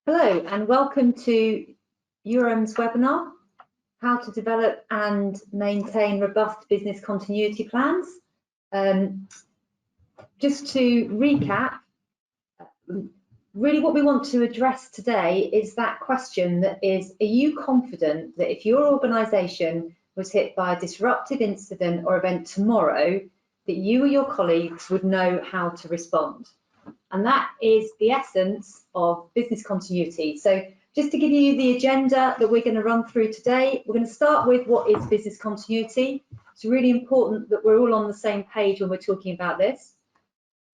Hello and welcome to URM's webinar, How to Develop and Maintain Robust Business Continuity Plans. Just to recap, really what we want to address today is that question that is, are you confident that if your organisation was hit by a disruptive incident or event tomorrow, that you or your colleagues would know how to respond? And that is the essence of business continuity. So just to give you the agenda that we're going to run through today, we're going to start with what is business continuity. It's really important that we're all on the same page when we're talking about this.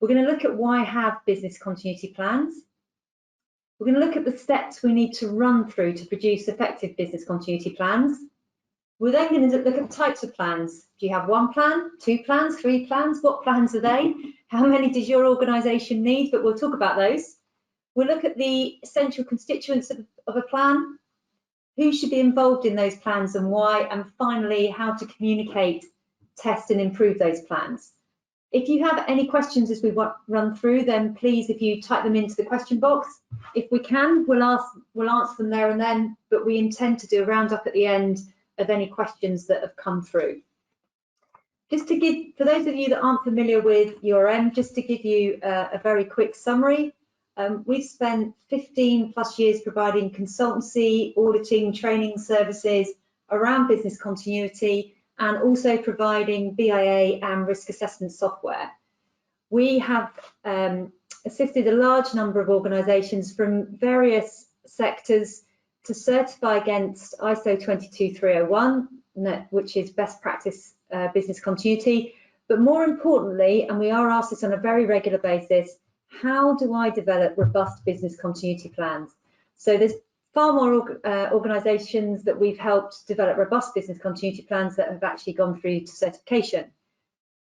We're going to look at why have business continuity plans. We're going to look at the steps we need to run through to produce effective business continuity plans. We're then going to look at the types of plans. Do you have one plan, two plans, three plans? What plans are they? How many does your organisation need? But we'll talk about those. We'll look at the essential constituents of a plan, who should be involved in those plans and why, and finally, how to communicate, test and improve those plans. If you have any questions as we run through, then please, if you type them into the question box, if we can, we'll answer them there and then, but we intend to do a roundup at the end of any questions that have come through. Just to give, for those of you that aren't familiar with URM, just to give you a very quick summary, we've spent 15 plus years providing consultancy, auditing, training services around business continuity and also providing BIA and risk assessment software. We have assisted a large number of organisations from various sectors to certify against ISO 22301, which is best practice business continuity, but more importantly, and we are asked this on a very regular basis, how do I develop robust business continuity plans? So there's far more organisations that we've helped develop robust business continuity plans that have actually gone through to certification.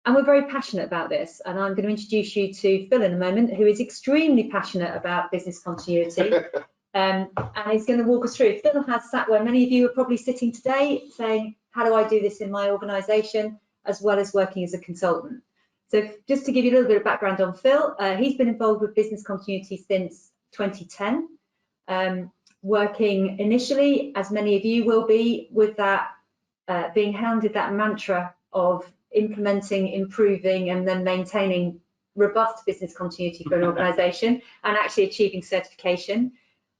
And we're very passionate about this, and I'm going to introduce you to Phil in a moment, who is extremely passionate about business continuity. And he's going to walk us through. Phil has sat where many of you are probably sitting today saying, how do I do this in my organisation, as well as working as a consultant? So just to give you a little bit of background on Phil, he's been involved with business continuity since 2010, working initially, as many of you will be, with that, being handed that mantra of implementing, improving, and then maintaining robust business continuity for an organisation and actually achieving certification.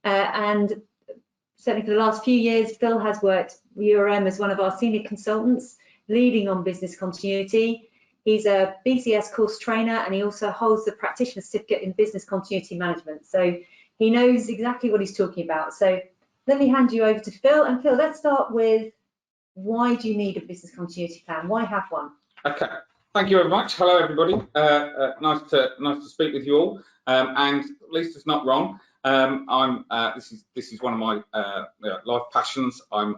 And certainly for the last few years, Phil has worked with URM as one of our senior consultants, leading on business continuity. He's a BCS course trainer and he also holds the practitioner certificate in business continuity management. So he knows exactly what he's talking about. So let me hand you over to Phil. And Phil, let's start with, why do you need a business continuity plan? Why have one? Okay, thank you very much. Hello, everybody. Nice to speak with you all. And at least it's not wrong. This is one of my life passions. I'm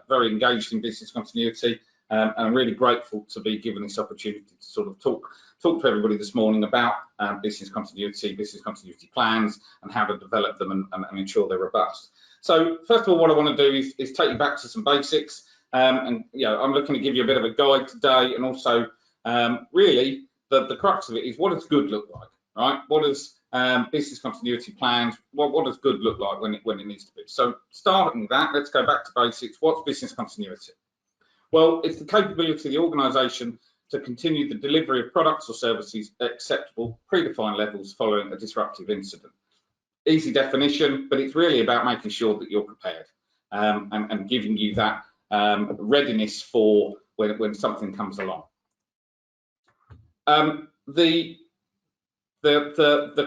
very engaged in business continuity, and I'm really grateful to be given this opportunity to sort of talk to everybody this morning about business continuity plans, and how to develop them and ensure they're robust. So first of all, what I want to do is take you back to some basics, and I'm looking to give you a bit of a guide today, and also really the crux of it is, what does good look like, right? What does business continuity plans, what does good look like when it needs to be? So starting with that, let's go back to basics. What's business continuity? Well, it's the capability of the organisation to continue the delivery of products or services at acceptable predefined levels following a disruptive incident. Easy definition, but it's really about making sure that you're prepared and giving you that readiness for when something comes along. The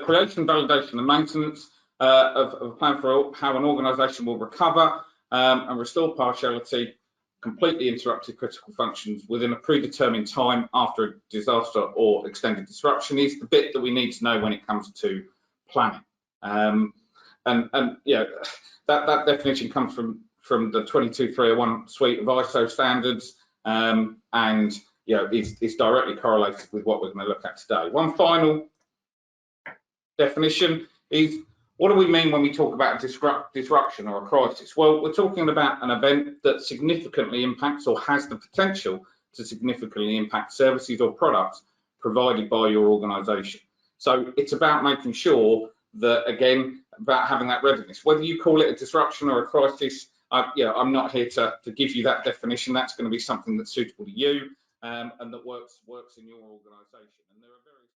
creation, validation and maintenance of a plan for how an organisation will recover and restore partiality, completely interrupted critical functions within a predetermined time after a disaster or extended disruption is the bit that we need to know when it comes to planning. That definition comes from the 22301 suite of ISO standards, and it's directly correlated with what we're going to look at today. One final definition is, what do we mean when we talk about disruption or a crisis? Well, we're talking about an event that significantly impacts or has the potential to significantly impact services or products provided by your organisation. So it's about making sure that, again, about having that readiness. Whether you call it a disruption or a crisis, I'm not here to give you that definition. That's going to be something that's suitable to you and that works in your organisation. And there are various